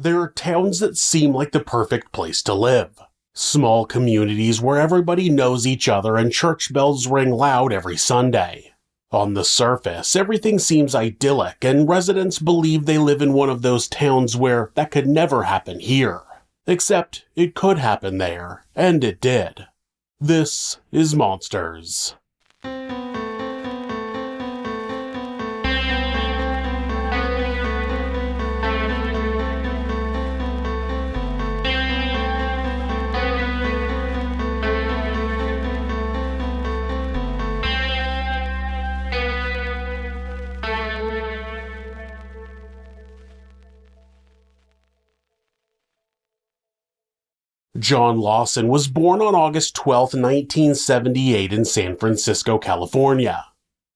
There are towns that seem like the perfect place to live. Small communities where everybody knows each other and church bells ring loud every Sunday. On the surface, everything seems idyllic, and residents believe they live in one of those towns where that could never happen here. Except it could happen there, and it did. This is Monsters. John Lawson was born on August 12, 1978 in San Francisco, California.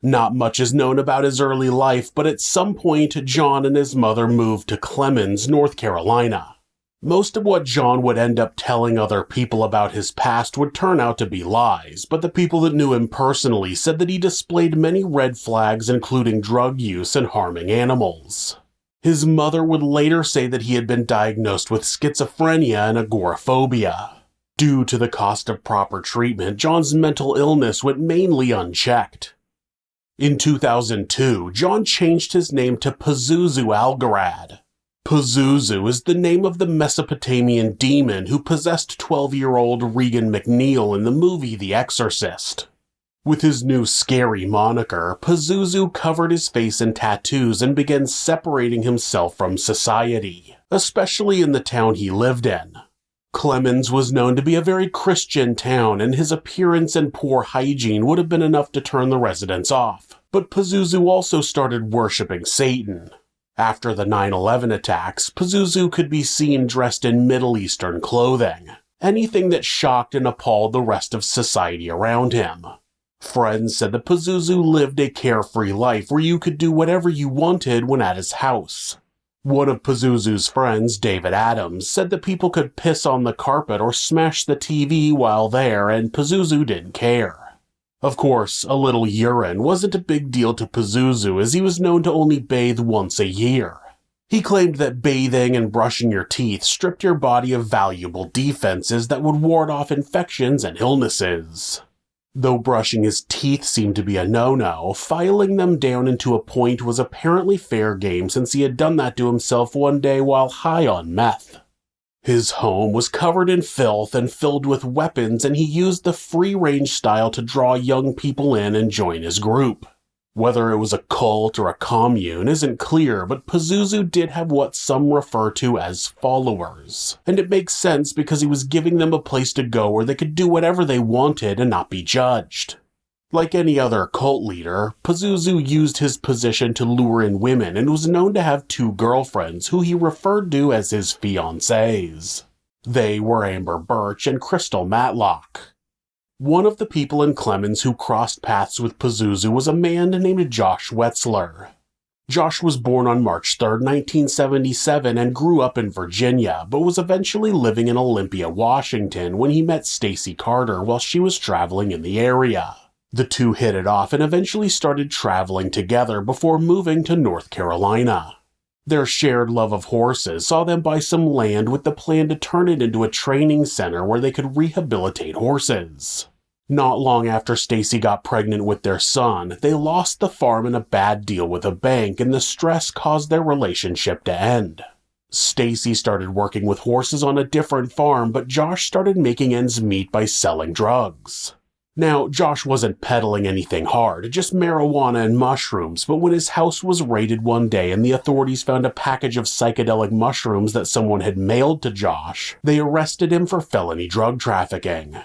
Not much is known about his early life, but at some point, John and his mother moved to Clemens, North Carolina. Most of what John would end up telling other people about his past would turn out to be lies, but the people that knew him personally said that he displayed many red flags, including drug use and harming animals. His mother would later say that he had been diagnosed with schizophrenia and agoraphobia. Due to the cost of proper treatment, John's mental illness went mainly unchecked. In 2002, John changed his name to Pazuzu Algarad. Pazuzu is the name of the Mesopotamian demon who possessed 12-year-old Regan McNeil in the movie The Exorcist. With his new scary moniker, Pazuzu covered his face in tattoos and began separating himself from society, especially in the town he lived in. Clemens was known to be a very Christian town, and his appearance and poor hygiene would have been enough to turn the residents off. But Pazuzu also started worshipping Satan. After the 9/11 attacks, Pazuzu could be seen dressed in Middle Eastern clothing, anything that shocked and appalled the rest of society around him. Friends said that Pazuzu lived a carefree life where you could do whatever you wanted when at his house. One of Pazuzu's friends, David Adams, said that people could piss on the carpet or smash the TV while there, and Pazuzu didn't care. Of course, a little urine wasn't a big deal to Pazuzu, as he was known to only bathe once a year. He claimed that bathing and brushing your teeth stripped your body of valuable defenses that would ward off infections and illnesses. Though brushing his teeth seemed to be a no-no, filing them down into a point was apparently fair game, since he had done that to himself one day while high on meth. His home was covered in filth and filled with weapons, and he used the free-range style to draw young people in and join his group. Whether it was a cult or a commune isn't clear, but Pazuzu did have what some refer to as followers. And it makes sense because he was giving them a place to go where they could do whatever they wanted and not be judged. Like any other cult leader, Pazuzu used his position to lure in women and was known to have 2 girlfriends who he referred to as his fiancées. They were Amber Birch and Crystal Matlock. One of the people in Clemens who crossed paths with Pazuzu was a man named Josh Wetzler. Josh was born on March 3, 1977 and grew up in Virginia, but was eventually living in Olympia, Washington when he met Stacy Carter while she was traveling in the area. The two hit it off and eventually started traveling together before moving to North Carolina. Their shared love of horses saw them buy some land with the plan to turn it into a training center where they could rehabilitate horses. Not long after Stacy got pregnant with their son, they lost the farm in a bad deal with a bank, and the stress caused their relationship to end. Stacy started working with horses on a different farm, but Josh started making ends meet by selling drugs. Now, Josh wasn't peddling anything hard, just marijuana and mushrooms, but when his house was raided one day and the authorities found a package of psychedelic mushrooms that someone had mailed to Josh, they arrested him for felony drug trafficking.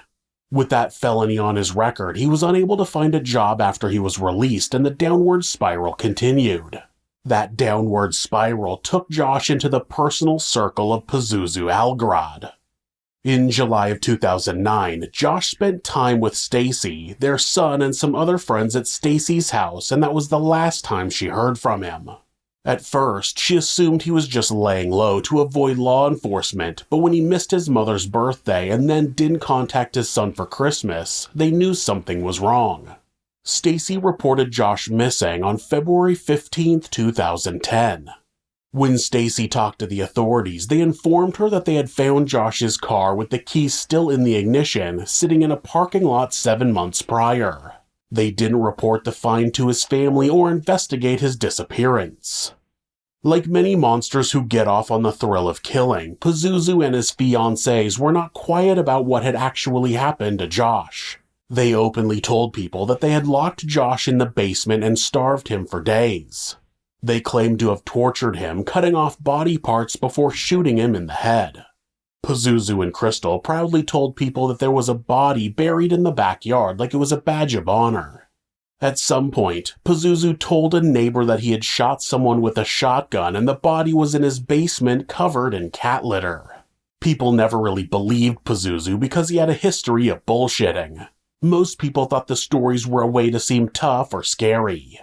With that felony on his record, he was unable to find a job after he was released, and the downward spiral continued. That downward spiral took Josh into the personal circle of Pazuzu Algarad. In July of 2009, Josh spent time with Stacy, their son, and some other friends at Stacy's house, and that was the last time she heard from him. At first, she assumed he was just laying low to avoid law enforcement, but when he missed his mother's birthday and then didn't contact his son for Christmas, they knew something was wrong. Stacy reported Josh missing on February 15, 2010. When Stacy talked to the authorities, they informed her that they had found Josh's car with the keys still in the ignition, sitting in a parking lot 7 months prior. They didn't report the find to his family or investigate his disappearance. Like many monsters who get off on the thrill of killing, Pazuzu and his fiancées were not quiet about what had actually happened to Josh. They openly told people that they had locked Josh in the basement and starved him for days. They claimed to have tortured him, cutting off body parts before shooting him in the head. Pazuzu and Crystal proudly told people that there was a body buried in the backyard like it was a badge of honor. At some point, Pazuzu told a neighbor that he had shot someone with a shotgun and the body was in his basement covered in cat litter. People never really believed Pazuzu because he had a history of bullshitting. Most people thought the stories were a way to seem tough or scary.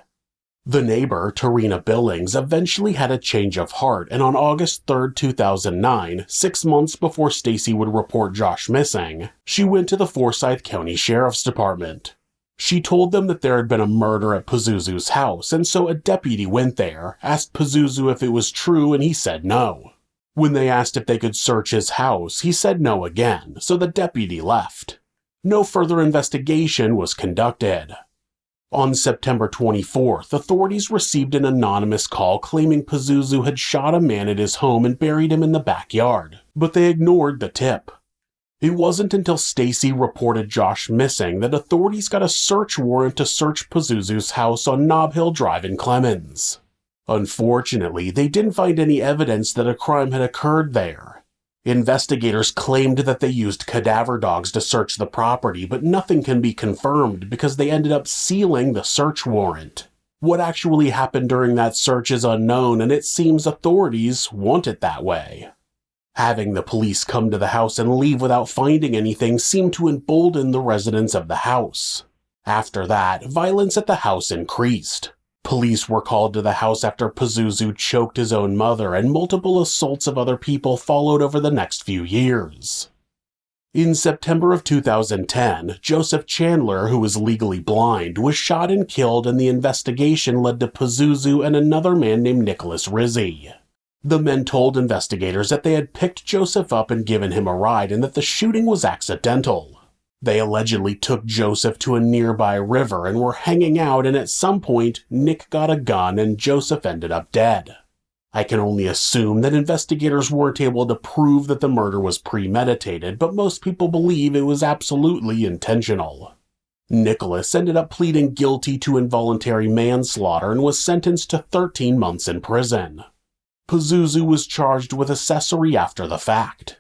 The neighbor, Tarina Billings, eventually had a change of heart, and on August 3, 2009, 6 months before Stacy would report Josh missing, she went to the Forsyth County Sheriff's Department. She told them that there had been a murder at Pazuzu's house, and so a deputy went there, asked Pazuzu if it was true, and he said no. When they asked if they could search his house, he said no again, so the deputy left. No further investigation was conducted. On September 24th, authorities received an anonymous call claiming Pazuzu had shot a man at his home and buried him in the backyard, but they ignored the tip. It wasn't until Stacy reported Josh missing that authorities got a search warrant to search Pazuzu's house on Nob Hill Drive in Clemens. Unfortunately, they didn't find any evidence that a crime had occurred there. Investigators claimed that they used cadaver dogs to search the property, but nothing can be confirmed because they ended up sealing the search warrant. What actually happened during that search is unknown, and it seems authorities want it that way. Having the police come to the house and leave without finding anything seemed to embolden the residents of the house. After that, violence at the house increased. Police were called to the house after Pazuzu choked his own mother, and multiple assaults of other people followed over the next few years. In September of 2010, Joseph Chandler, who was legally blind, was shot and killed, and the investigation led to Pazuzu and another man named Nicholas Rizzi. The men told investigators that they had picked Joseph up and given him a ride and that the shooting was accidental. They allegedly took Joseph to a nearby river and were hanging out, and at some point, Nick got a gun and Joseph ended up dead. I can only assume that investigators weren't able to prove that the murder was premeditated, but most people believe it was absolutely intentional. Nicholas ended up pleading guilty to involuntary manslaughter and was sentenced to 13 months in prison. Pazuzu was charged with accessory after the fact.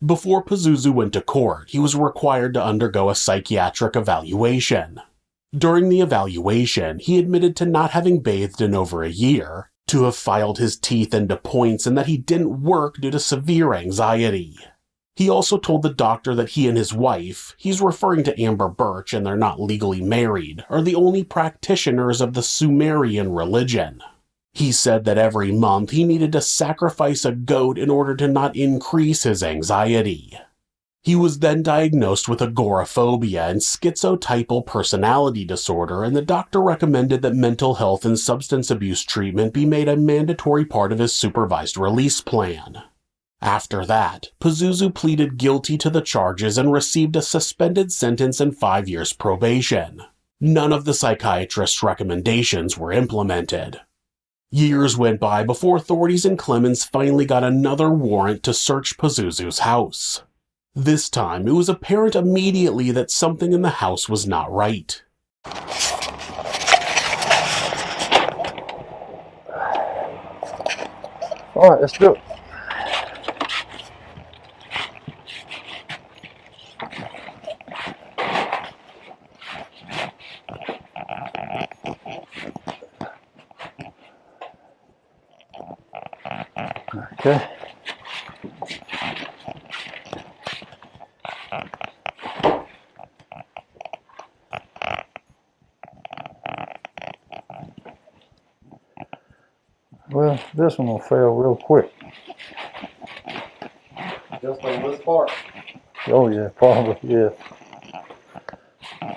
Before Pazuzu went to court, he was required to undergo a psychiatric evaluation. During the evaluation, he admitted to not having bathed in over a year, to have filed his teeth into points, and that he didn't work due to severe anxiety. He also told the doctor that he and his wife, he's referring to Amber Birch and they're not legally married, are the only practitioners of the Sumerian religion. He said that every month he needed to sacrifice a goat in order to not increase his anxiety. He was then diagnosed with agoraphobia and schizotypal personality disorder, and the doctor recommended that mental health and substance abuse treatment be made a mandatory part of his supervised release plan. After that, Pazuzu pleaded guilty to the charges and received a suspended sentence and 5 years probation. None of the psychiatrist's recommendations were implemented. Years went by before authorities in Clemens finally got another warrant to search Pazuzu's house. This time, it was apparent immediately that something in the house was not right. All right, let's do it. Okay. Well, this one will fail real quick. Just on this part? Oh yeah, probably, yeah.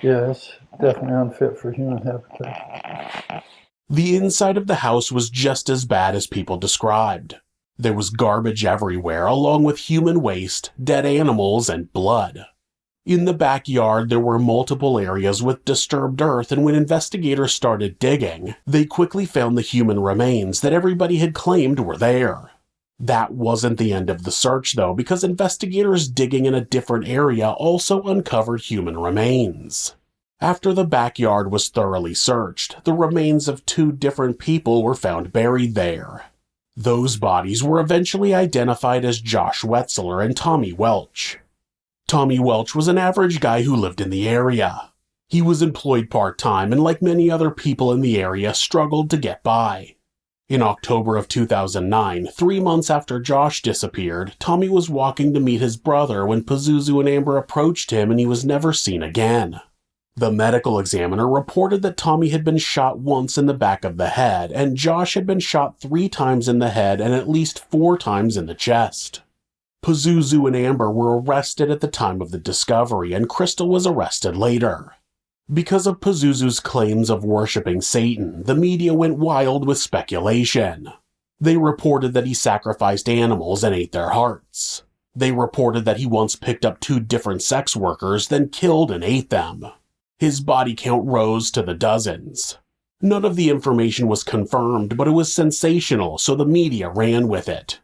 Yeah, it's definitely unfit for human habitat. The inside of the house was just as bad as people described. There was garbage everywhere, along with human waste, dead animals, and blood. In the backyard, there were multiple areas with disturbed earth, and when investigators started digging, they quickly found the human remains that everybody had claimed were there. That wasn't the end of the search, though, because investigators digging in a different area also uncovered human remains. After the backyard was thoroughly searched, the remains of 2 different people were found buried there. Those bodies were eventually identified as Josh Wetzler and Tommy Welch. Tommy Welch was an average guy who lived in the area. He was employed part-time and, like many other people in the area, struggled to get by. In October of 2009, 3 months after Josh disappeared, Tommy was walking to meet his brother when Pazuzu and Amber approached him and he was never seen again. The medical examiner reported that Tommy had been shot once in the back of the head, and Josh had been shot 3 times in the head and at least 4 times in the chest. Pazuzu and Amber were arrested at the time of the discovery, and Crystal was arrested later. Because of Pazuzu's claims of worshipping Satan, the media went wild with speculation. They reported that he sacrificed animals and ate their hearts. They reported that he once picked up 2 different sex workers, then killed and ate them. His body count rose to the dozens. None of the information was confirmed, but it was sensational, so the media ran with it.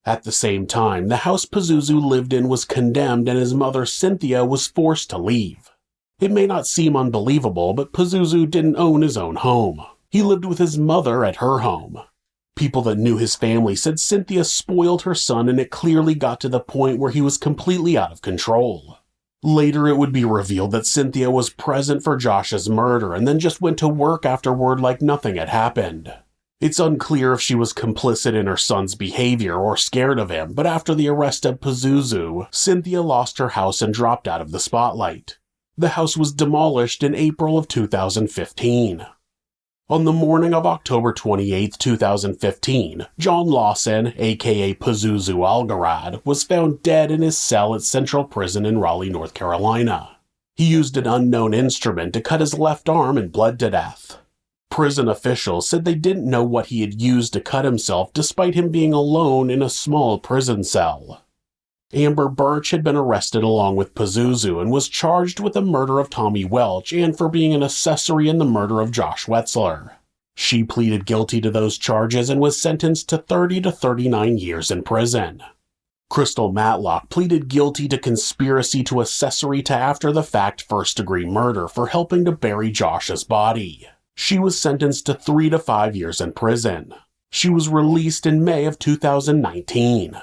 At the same time, the house Pazuzu lived in was condemned and his mother Cynthia was forced to leave. It may not seem unbelievable, but Pazuzu didn't own his own home. He lived with his mother at her home. People that knew his family said Cynthia spoiled her son, and it clearly got to the point where he was completely out of control. Later, it would be revealed that Cynthia was present for Josh's murder and then just went to work afterward like nothing had happened. It's unclear if she was complicit in her son's behavior or scared of him, but after the arrest of Pazuzu, Cynthia lost her house and dropped out of the spotlight. The house was demolished in April of 2015. On the morning of October 28, 2015, John Lawson, aka Pazuzu Algarad, was found dead in his cell at Central Prison in Raleigh, North Carolina. He used an unknown instrument to cut his left arm and bled to death. Prison officials said they didn't know what he had used to cut himself despite him being alone in a small prison cell. Amber Birch had been arrested along with Pazuzu and was charged with the murder of Tommy Welch and for being an accessory in the murder of Josh Wetzler. She pleaded guilty to those charges and was sentenced to 30 to 39 years in prison. Crystal Matlock pleaded guilty to conspiracy to accessory to after-the-fact first-degree murder for helping to bury Josh's body. She was sentenced to 3 to 5 years in prison. She was released in May of 2019.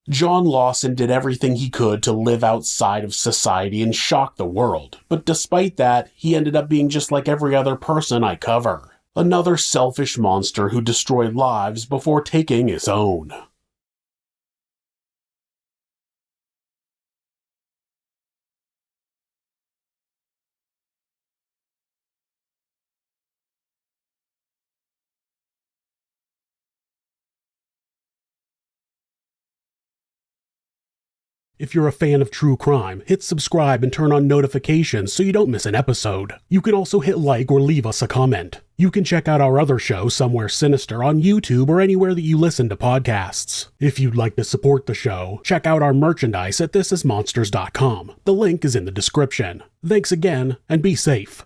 John Lawson did everything he could to live outside of society and shock the world, but despite that, he ended up being just like every other person I cover. Another selfish monster who destroyed lives before taking his own. If you're a fan of true crime, hit subscribe and turn on notifications so you don't miss an episode. You can also hit like or leave us a comment. You can check out our other show, Somewhere Sinister, on YouTube or anywhere that you listen to podcasts. If you'd like to support the show, check out our merchandise at thisismonsters.com. The link is in the description. Thanks again, and be safe.